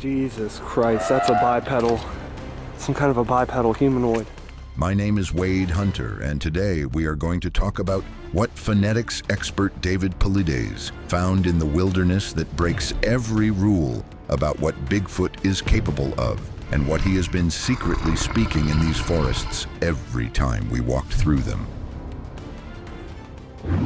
Jesus Christ, that's a bipedal. Some kind of a bipedal humanoid. My name is Wade Hunter, and today we are going to talk about what phonetics expert David Paulides found in the wilderness that breaks every rule about what Bigfoot is capable of, and what he has been secretly speaking in these forests every time we walked through them.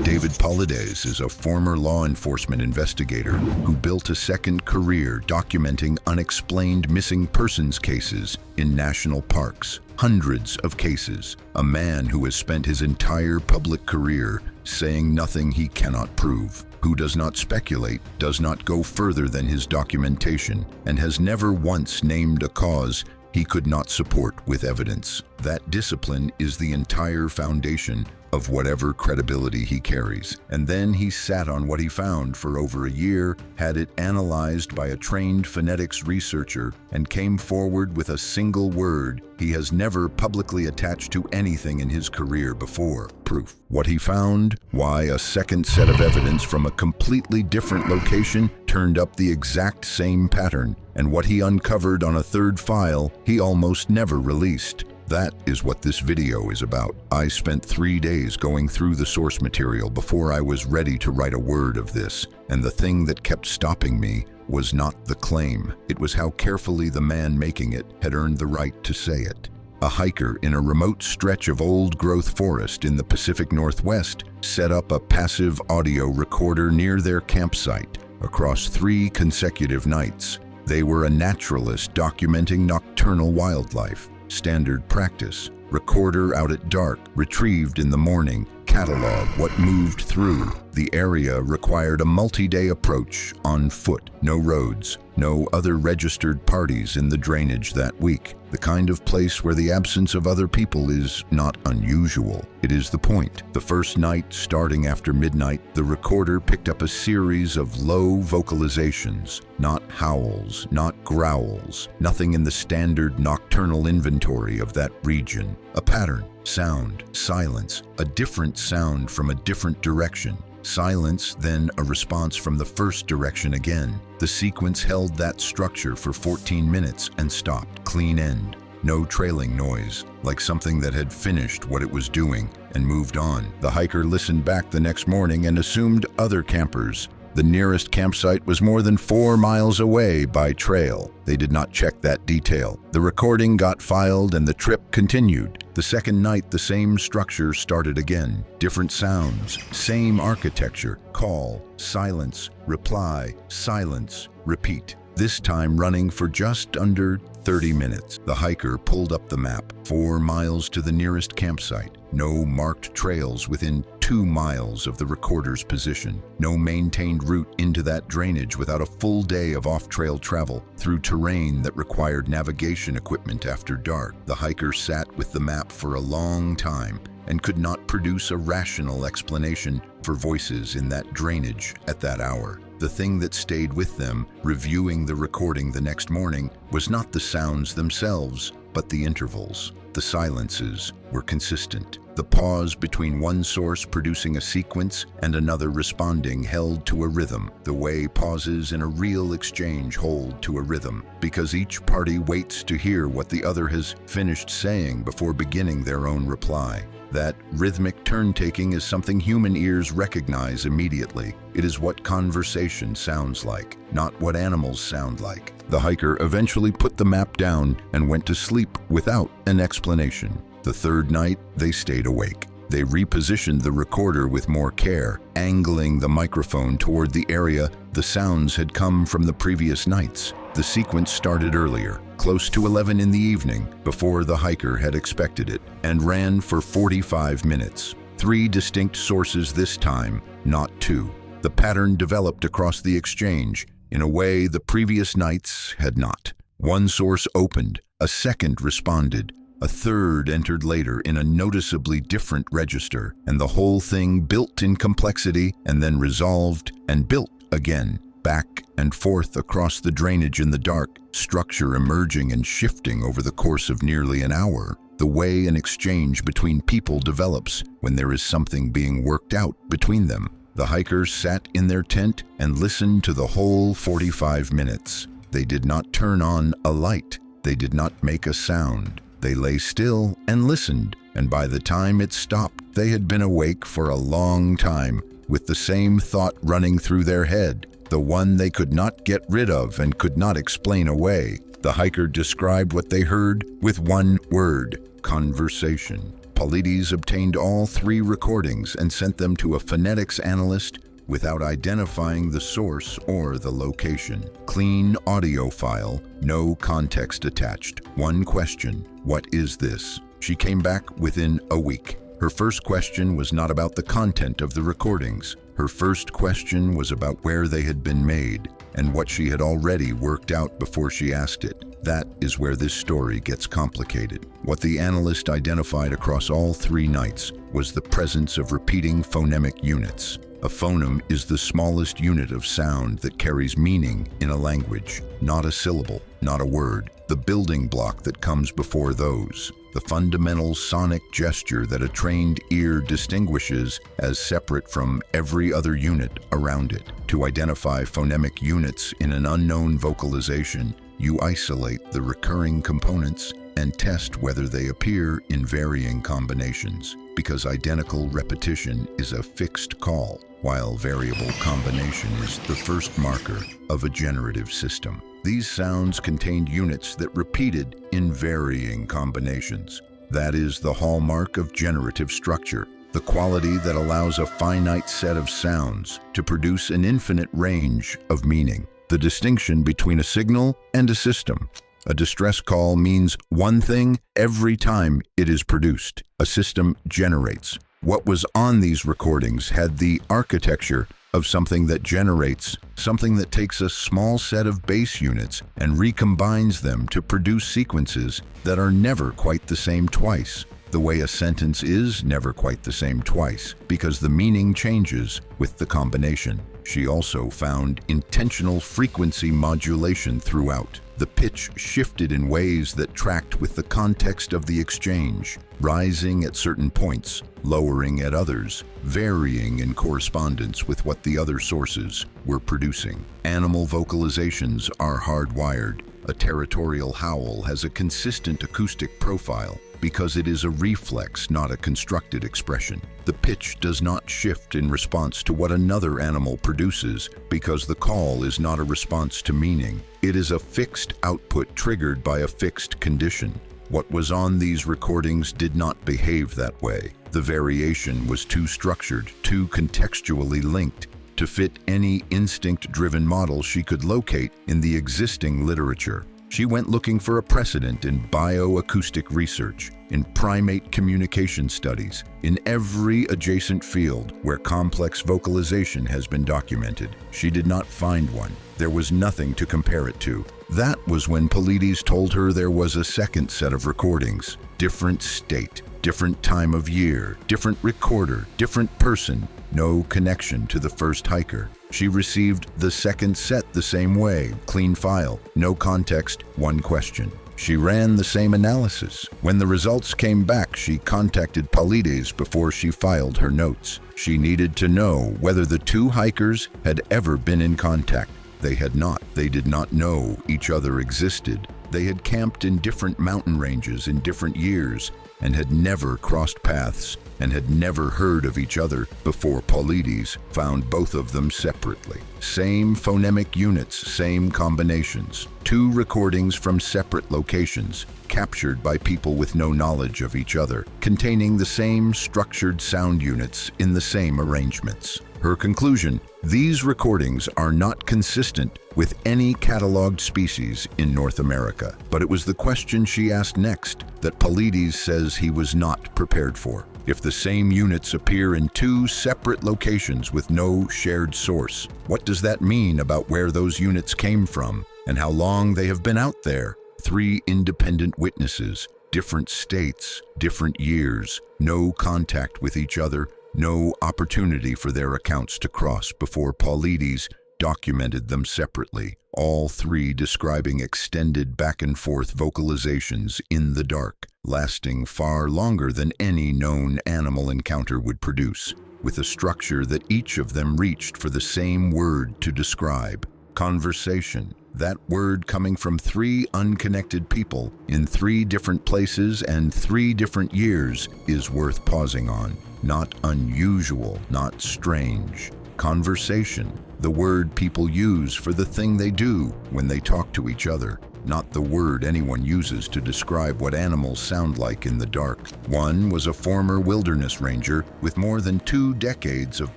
David Paulides is a former law enforcement investigator who built a second career documenting unexplained missing persons cases in national parks. Hundreds of cases. A man who has spent his entire public career saying nothing he cannot prove, who does not speculate, does not go further than his documentation, and has never once named a cause he could not support with evidence. That discipline is the entire foundation of whatever credibility he carries. And then he sat on what he found for over a year, had it analyzed by a trained phonetics researcher, and came forward with a single word he has never publicly attached to anything in his career before: proof. What he found, why a second set of evidence from a completely different location turned up the exact same pattern, and what he uncovered on a third file he almost never released. That is what this video is about. I spent 3 days going through the source material before I was ready to write a word of this, and the thing that kept stopping me was not the claim. It was how carefully the man making it had earned the right to say it. A hiker in a remote stretch of old-growth forest in the Pacific Northwest set up a passive audio recorder near their campsite across 3 consecutive nights. They were a naturalist documenting nocturnal wildlife. Standard practice. Recorder out at dark, retrieved in the morning, catalog what moved through. The area required a multi-day approach on foot, no roads, no other registered parties in the drainage that week. The kind of place where the absence of other people is not unusual. It is the point. The first night, starting after midnight, the recorder picked up a series of low vocalizations, not howls, not growls, nothing in the standard nocturnal inventory of that region. A pattern, sound, silence, a different sound from a different direction. Silence, then a response from the first direction again. The sequence held that structure for 14 minutes and stopped. Clean end. No trailing noise, like something that had finished what it was doing and moved on. The hiker listened back the next morning and assumed other campers. The nearest campsite was more than 4 miles away by trail. They did not check that detail. The recording got filed and the trip continued. The second night, the same structure started again. Different sounds, same architecture. Call, silence, reply, silence, repeat. This time running for just under 30 minutes. The hiker pulled up the map. 4 miles to the nearest campsite. No marked trails within 2 miles of the recorder's position. No maintained route into that drainage without a full day of off-trail travel through terrain that required navigation equipment after dark. The hiker sat with the map for a long time and could not produce a rational explanation for voices in that drainage at that hour. The thing that stayed with them, reviewing the recording the next morning, was not the sounds themselves, but the intervals. The silences were consistent. The pause between one source producing a sequence and another responding held to a rhythm, the way pauses in a real exchange hold to a rhythm, because each party waits to hear what the other has finished saying before beginning their own reply. That rhythmic turn-taking is something human ears recognize immediately. It is what conversation sounds like, not what animals sound like. The hiker eventually put the map down and went to sleep without an explanation. The third night, they stayed awake. They repositioned the recorder with more care, angling the microphone toward the area the sounds had come from the previous nights. The sequence started earlier, close to 11 in the evening, before the hiker had expected it, and ran for 45 minutes. 3 distinct sources this time, not 2. The pattern developed across the exchange in a way the previous nights had not. One source opened, a second responded, a third entered later in a noticeably different register, and the whole thing built in complexity and then resolved and built again, back and forth across the drainage in the dark, structure emerging and shifting over the course of nearly an hour. The way an exchange between people develops when there is something being worked out between them. The hikers sat in their tent and listened to the whole 45 minutes. They did not turn on a light. They did not make a sound. They lay still and listened, and by the time it stopped, they had been awake for a long time, with the same thought running through their head, the one they could not get rid of and could not explain away. The hiker described what they heard with one word: conversation. Paulides obtained all 3 recordings and sent them to a phonetics analyst without identifying the source or the location. Clean audio file, no context attached. One question: what is this? She came back within a week. Her first question was not about the content of the recordings. Her first question was about where they had been made and what she had already worked out before she asked it. That is where this story gets complicated. What the analyst identified across all 3 nights was the presence of repeating phonemic units. A phoneme is the smallest unit of sound that carries meaning in a language, not a syllable, not a word, the building block that comes before those, the fundamental sonic gesture that a trained ear distinguishes as separate from every other unit around it. To identify phonemic units in an unknown vocalization, you isolate the recurring components and test whether they appear in varying combinations, because identical repetition is a fixed call, while variable combination is the first marker of a generative system. These sounds contained units that repeated in varying combinations. That is the hallmark of generative structure, the quality that allows a finite set of sounds to produce an infinite range of meaning. The distinction between a signal and a system. A distress call means one thing every time it is produced. A system generates. What was on these recordings had the architecture of something that generates, something that takes a small set of base units and recombines them to produce sequences that are never quite the same twice. The way a sentence is never quite the same twice, because the meaning changes with the combination. She also found intentional frequency modulation throughout. The pitch shifted in ways that tracked with the context of the exchange, rising at certain points, lowering at others, varying in correspondence with what the other sources were producing. Animal vocalizations are hardwired. A territorial howl has a consistent acoustic profile because it is a reflex, not a constructed expression. The pitch does not shift in response to what another animal produces because the call is not a response to meaning. It is a fixed output triggered by a fixed condition. What was on these recordings did not behave that way. The variation was too structured, too contextually linked, to fit any instinct-driven model she could locate in the existing literature. She went looking for a precedent in bioacoustic research, in primate communication studies, in every adjacent field where complex vocalization has been documented. She did not find one. There was nothing to compare it to. That was when Paulides told her there was a second set of recordings. Different state, different time of year, different recorder, different person, no connection to the first hiker. She received the second set the same way, clean file, no context, one question. She ran the same analysis. When the results came back, she contacted Paulides before she filed her notes. She needed to know whether the 2 hikers had ever been in contact. They had not. They did not know each other existed. They had camped in different mountain ranges in different years and had never crossed paths and had never heard of each other before Paulides found both of them separately. Same phonemic units, same combinations. 2 recordings from separate locations, captured by people with no knowledge of each other, containing the same structured sound units in the same arrangements. Her conclusion: these recordings are not consistent with any cataloged species in North America. But it was the question she asked next that Paulides says he was not prepared for. If the same units appear in 2 separate locations with no shared source, what does that mean about where those units came from and how long they have been out there? 3 independent witnesses, different states, different years, no contact with each other, no opportunity for their accounts to cross before Paulides documented them separately, all 3 describing extended back-and-forth vocalizations in the dark, lasting far longer than any known animal encounter would produce, with a structure that each of them reached for the same word to describe: conversation. That word coming from 3 unconnected people in 3 different places and 3 different years is worth pausing on. Not unusual, not strange. Conversation, the word people use for the thing they do when they talk to each other, not the word anyone uses to describe what animals sound like in the dark. One was a former wilderness ranger with more than 2 decades of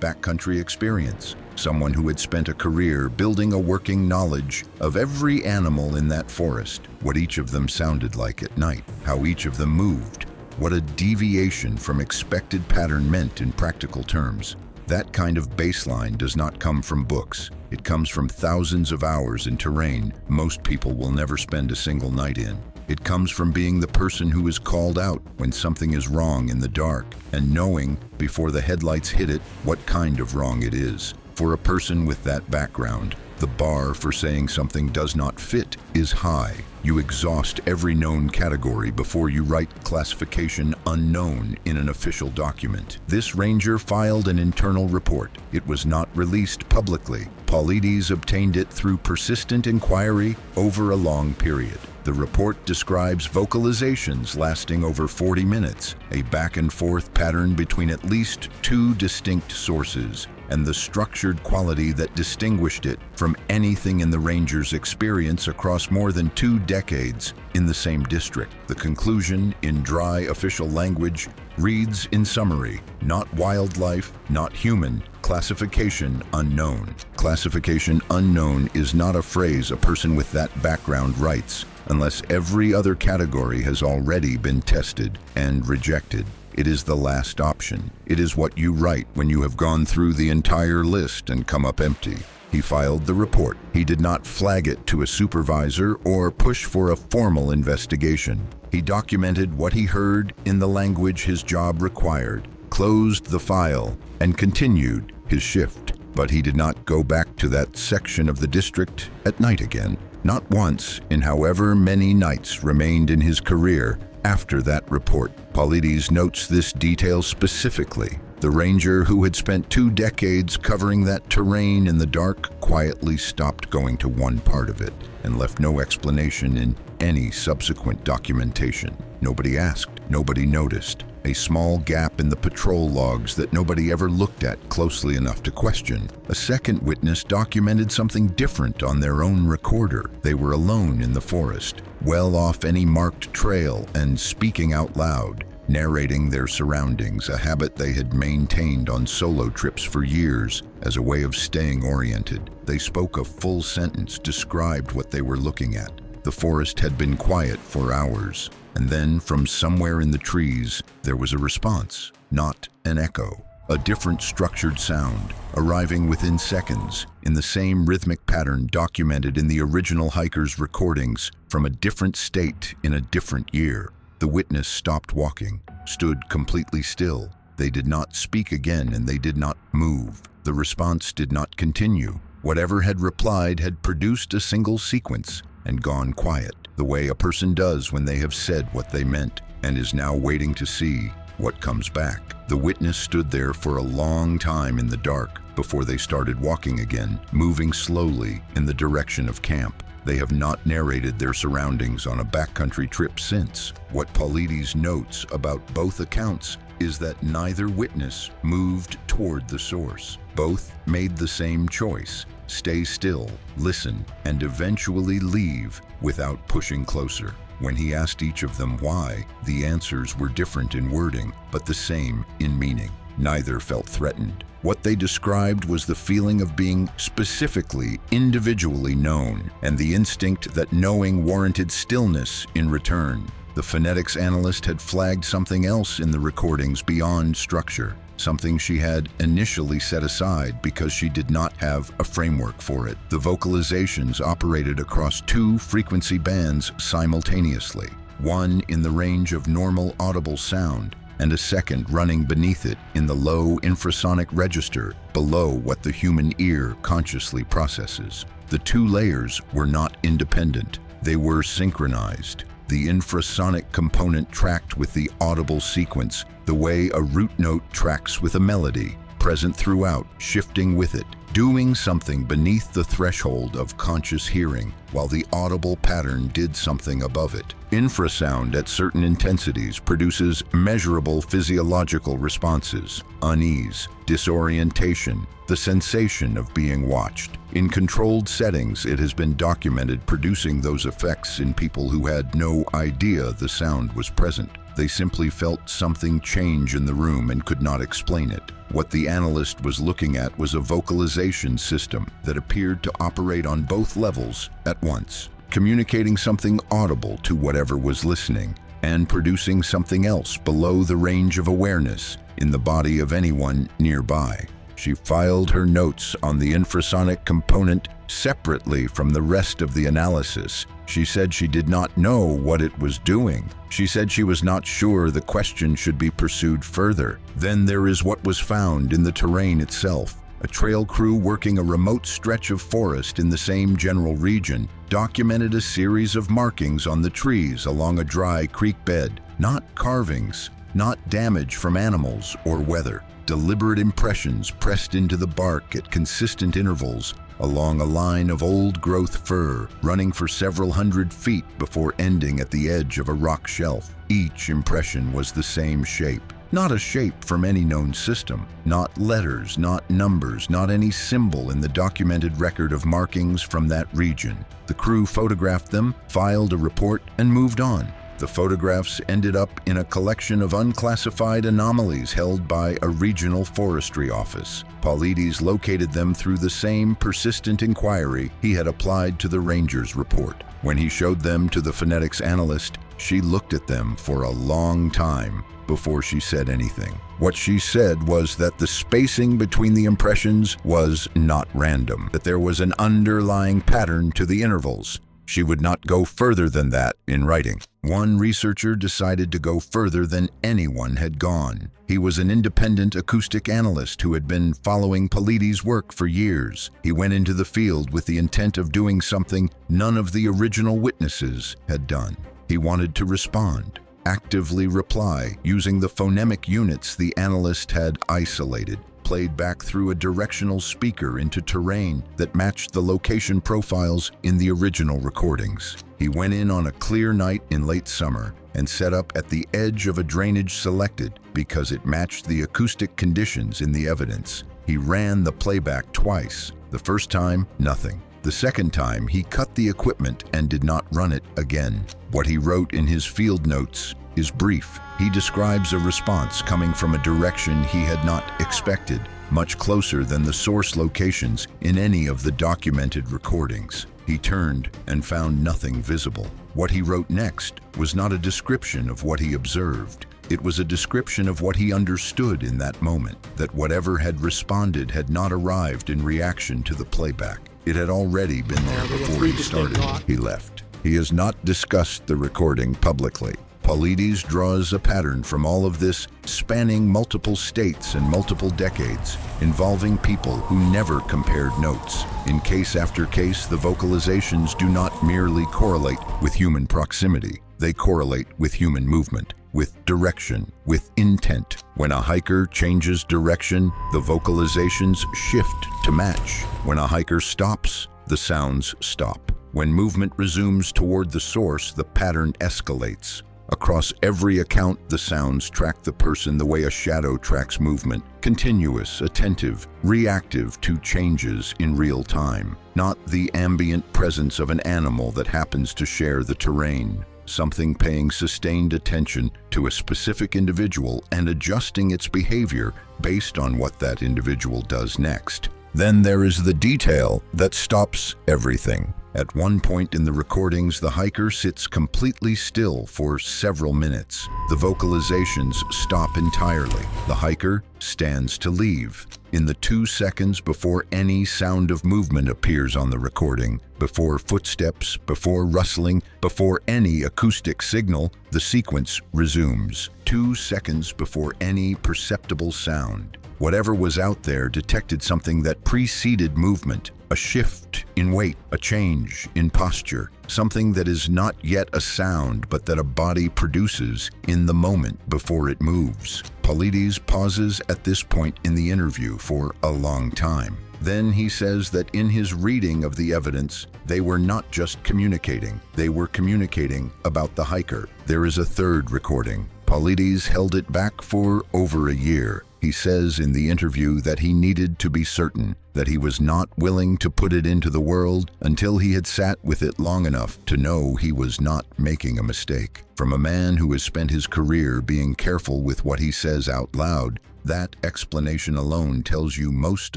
backcountry experience. Someone who had spent a career building a working knowledge of every animal in that forest, what each of them sounded like at night, how each of them moved, what a deviation from expected pattern meant in practical terms. That kind of baseline does not come from books. It comes from thousands of hours in terrain most people will never spend a single night in. It comes from being the person who is called out when something is wrong in the dark and knowing, before the headlights hit it, what kind of wrong it is. For a person with that background, the bar for saying something does not fit is high. You exhaust every known category before you write classification unknown in an official document. This ranger filed an internal report. It was not released publicly. Paulides obtained it through persistent inquiry over a long period. The report describes vocalizations lasting over 40 minutes, a back-and-forth pattern between at least 2 distinct sources, and the structured quality that distinguished it from anything in the ranger's experience across more than 2 decades in the same district. The conclusion, in dry official language, reads in summary: not wildlife, not human, classification unknown. Classification unknown is not a phrase a person with that background writes, unless every other category has already been tested and rejected. It is the last option. It is what you write when you have gone through the entire list and come up empty. He filed the report. He did not flag it to a supervisor or push for a formal investigation. He documented what he heard in the language his job required, closed the file, and continued his shift. But he did not go back to that section of the district at night again. Not once in however many nights remained in his career after that report. Paulides notes this detail specifically. The ranger who had spent 2 decades covering that terrain in the dark quietly stopped going to one part of it and left no explanation in any subsequent documentation. Nobody asked, nobody noticed. A small gap in the patrol logs that nobody ever looked at closely enough to question. A second witness documented something different on their own recorder. They were alone in the forest, well off any marked trail, and speaking out loud, narrating their surroundings, a habit they had maintained on solo trips for years as a way of staying oriented. They spoke a full sentence, described what they were looking at. The forest had been quiet for hours, and then from somewhere in the trees, there was a response, not an echo. A different structured sound, arriving within seconds, in the same rhythmic pattern documented in the original hiker's recordings from a different state in a different year. The witness stopped walking, stood completely still. They did not speak again, and they did not move. The response did not continue. Whatever had replied had produced a single sequence and gone quiet, the way a person does when they have said what they meant, and is now waiting to see what comes back. The witness stood there for a long time in the dark before they started walking again, moving slowly in the direction of camp. They have not narrated their surroundings on a backcountry trip since. What Paulides notes about both accounts is that neither witness moved toward the source. Both made the same choice: stay still, listen, and eventually leave without pushing closer. When he asked each of them why, the answers were different in wording, but the same in meaning. Neither felt threatened. What they described was the feeling of being specifically, individually known, and the instinct that knowing warranted stillness in return. The phonetics analyst had flagged something else in the recordings beyond structure, something she had initially set aside because she did not have a framework for it. The vocalizations operated across 2 frequency bands simultaneously, one in the range of normal audible sound, and a second running beneath it in the low infrasonic register below what the human ear consciously processes. The 2 layers were not independent. They were synchronized. The infrasonic component tracked with the audible sequence, the way a root note tracks with a melody, present throughout, shifting with it, doing something beneath the threshold of conscious hearing, while the audible pattern did something above it. Infrasound at certain intensities produces measurable physiological responses: unease, disorientation, the sensation of being watched. In controlled settings, it has been documented producing those effects in people who had no idea the sound was present. They simply felt something change in the room and could not explain it. What the analyst was looking at was a vocalization system that appeared to operate on both levels at once, communicating something audible to whatever was listening and producing something else below the range of awareness in the body of anyone nearby. She filed her notes on the infrasonic component separately from the rest of the analysis. She said she did not know what it was doing. She said she was not sure the question should be pursued further. Then there is what was found in the terrain itself. A trail crew working a remote stretch of forest in the same general region documented a series of markings on the trees along a dry creek bed. Not carvings, not damage from animals or weather. Deliberate impressions pressed into the bark at consistent intervals along a line of old-growth fir running for several hundred feet before ending at the edge of a rock shelf. Each impression was the same shape. Not a shape from any known system, not letters, not numbers, not any symbol in the documented record of markings from that region. The crew photographed them, filed a report, and moved on. The photographs ended up in a collection of unclassified anomalies held by a regional forestry office. Paulides located them through the same persistent inquiry he had applied to the ranger's report. When he showed them to the phonetics analyst, she looked at them for a long time before she said anything. What she said was that the spacing between the impressions was not random, that there was an underlying pattern to the intervals. She would not go further than that in writing. One researcher decided to go further than anyone had gone. He was an independent acoustic analyst who had been following Paulides' work for years. He went into the field with the intent of doing something none of the original witnesses had done. He wanted to respond, actively reply, using the phonemic units the analyst had isolated, played back through a directional speaker into terrain that matched the location profiles in the original recordings. He went in on a clear night in late summer and set up at the edge of a drainage selected because it matched the acoustic conditions in the evidence. He ran the playback twice. The first time, nothing. The second time, he cut the equipment and did not run it again. What he wrote in his field notes is brief. He describes a response coming from a direction he had not expected, much closer than the source locations in any of the documented recordings. He turned and found nothing visible. What he wrote next was not a description of what he observed. It was a description of what he understood in that moment, that whatever had responded had not arrived in reaction to the playback. It had already been there before he started. He left. He has not discussed the recording publicly. Paulides draws a pattern from all of this, spanning multiple states and multiple decades, involving people who never compared notes. In case after case, the vocalizations do not merely correlate with human proximity. They correlate with human movement, with direction, with intent. When a hiker changes direction, the vocalizations shift to match. When a hiker stops, the sounds stop. When movement resumes toward the source, the pattern escalates. Across every account, the sounds track the person the way a shadow tracks movement, continuous, attentive, reactive to changes in real time, not the ambient presence of an animal that happens to share the terrain. Something paying sustained attention to a specific individual and adjusting its behavior based on what that individual does next. Then there is the detail that stops everything. At one point in the recordings, the hiker sits completely still for several minutes. The vocalizations stop entirely. The hiker stands to leave. In the 2 seconds before any sound of movement appears on the recording, before footsteps, before rustling, before any acoustic signal, the sequence resumes. 2 seconds before any perceptible sound. Whatever was out there detected something that preceded movement, a shift in weight, a change in posture, something that is not yet a sound but that a body produces in the moment before it moves. Paulides pauses at this point in the interview for a long time. Then he says that in his reading of the evidence, they were not just communicating, they were communicating about the hiker. There is a third recording. Paulides held it back for over a year. He says in the interview that he needed to be certain, that he was not willing to put it into the world until he had sat with it long enough to know he was not making a mistake. From a man who has spent his career being careful with what he says out loud, that explanation alone tells you most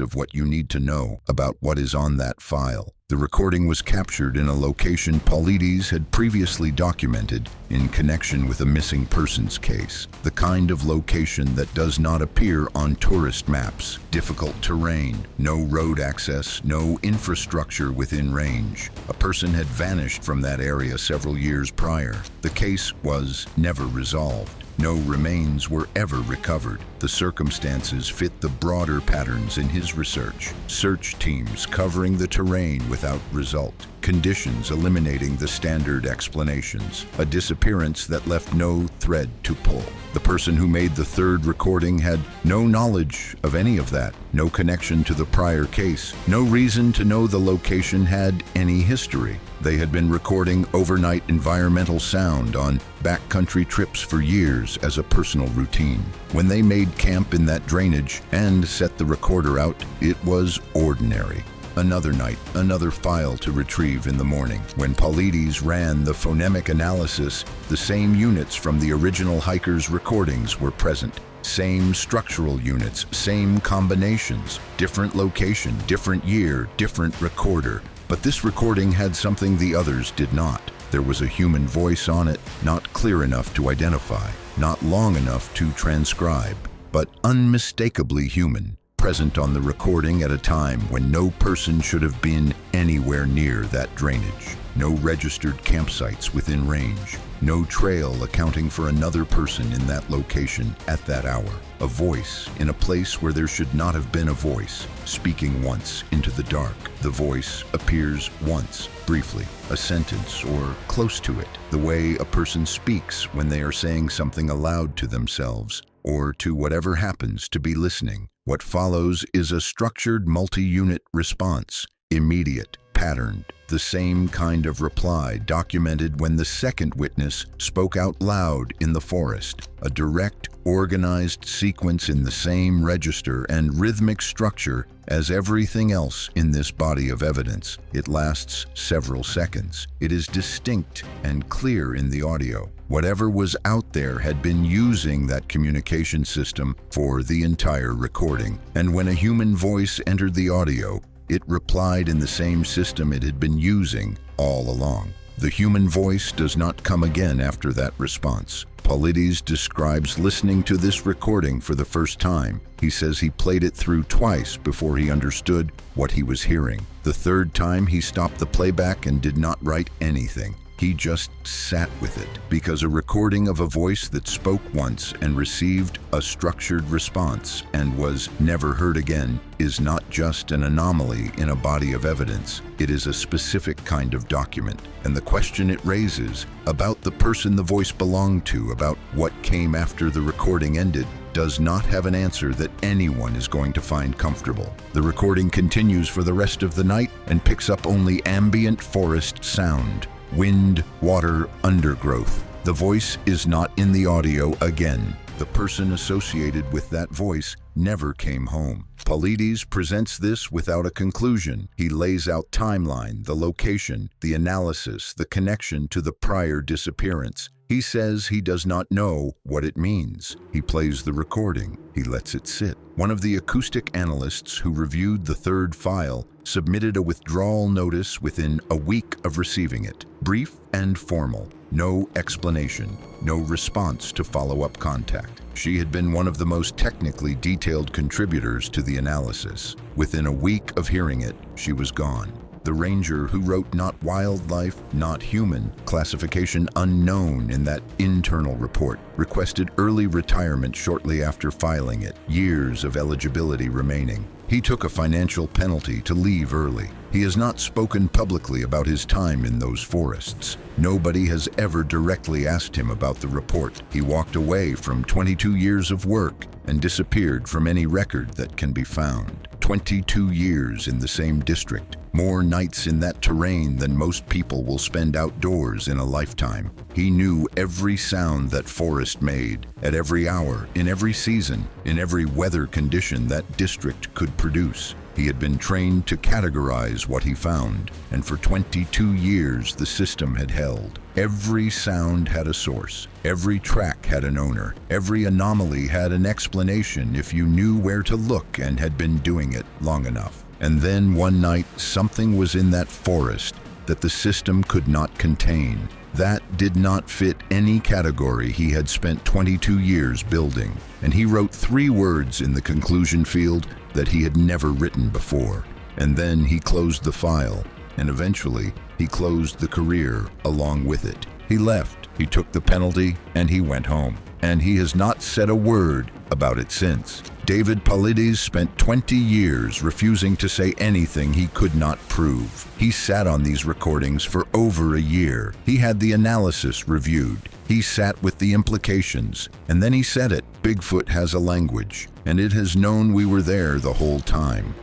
of what you need to know about what is on that file. The recording was captured in a location Paulides had previously documented in connection with a missing persons case, the kind of location that does not appear on tourist maps. Difficult terrain, no road access, no infrastructure within range. A person had vanished from that area several years prior. The case was never resolved. No remains were ever recovered. The circumstances fit the broader patterns in his research. Search teams covering the terrain without result. Conditions eliminating the standard explanations. A disappearance that left no thread to pull. The person who made the third recording had no knowledge of any of that, no connection to the prior case, no reason to know the location had any history. They had been recording overnight environmental sound on backcountry trips for years as a personal routine. When they made camp in that drainage and set the recorder out, it was ordinary. Another night, another file to retrieve in the morning. When Paulides ran the phonemic analysis, the same units from the original hiker's recordings were present. Same structural units, same combinations, different location, different year, different recorder. But this recording had something the others did not. There was a human voice on it, not clear enough to identify, not long enough to transcribe, but unmistakably human, present on the recording at a time when no person should have been anywhere near that drainage. No registered campsites within range. No trail accounting for another person in that location at that hour. A voice in a place where there should not have been a voice, speaking once into the dark. The voice appears once, briefly, a sentence or close to it, the way a person speaks when they are saying something aloud to themselves or to whatever happens to be listening. What follows is a structured multi-unit response, immediate, patterned, the same kind of reply documented when the second witness spoke out loud in the forest, a direct, organized sequence in the same register and rhythmic structure as everything else in this body of evidence. It lasts several seconds. It is distinct and clear in the audio. Whatever was out there had been using that communication system for the entire recording, and when a human voice entered the audio, it replied in the same system it had been using all along. The human voice does not come again after that response. Paulides describes listening to this recording for the first time. He says he played it through twice before he understood what he was hearing. The third time, he stopped the playback and did not write anything. He just sat with it, because a recording of a voice that spoke once and received a structured response and was never heard again is not just an anomaly in a body of evidence. It is a specific kind of document. And the question it raises about the person the voice belonged to, about what came after the recording ended, does not have an answer that anyone is going to find comfortable. The recording continues for the rest of the night and picks up only ambient forest sound. Wind, water, undergrowth. The voice is not in the audio again. The person associated with that voice never came home. Paulides presents this without a conclusion. He lays out timeline, the location, the analysis, the connection to the prior disappearance. He says he does not know what it means. He plays the recording. He lets it sit. One of the acoustic analysts who reviewed the third file submitted a withdrawal notice within a week of receiving it. Brief and formal. No explanation. No response to follow-up contact. She had been one of the most technically detailed contributors to the analysis. Within a week of hearing it, she was gone. the ranger who wrote not wildlife, not human, classification unknown in that internal report, requested early retirement shortly after filing it, years of eligibility remaining. He took a financial penalty to leave early. He has not spoken publicly about his time in those forests. Nobody has ever directly asked him about the report. He walked away from 22 years of work and disappeared from any record that can be found. 22 years in the same district, more nights in that terrain than most people will spend outdoors in a lifetime. He knew every sound that forest made, at every hour, in every season, in every weather condition that district could produce. He had been trained to categorize what he found, and for 22 years the system had held. Every sound had a source, every track had an owner, every anomaly had an explanation if you knew where to look and had been doing it long enough. And then one night, something was in that forest that the system could not contain. That did not fit any category he had spent 22 years building, and he wrote 3 words in the conclusion field that he had never written before. And then he closed the file, and eventually he closed the career along with it. He left, he took the penalty, and he went home. And he has not said a word about it since. David Paulides spent 20 years refusing to say anything he could not prove. He sat on these recordings for over a year. He had the analysis reviewed. He sat with the implications, and then he said it. Bigfoot has a language, and it has known we were there the whole time.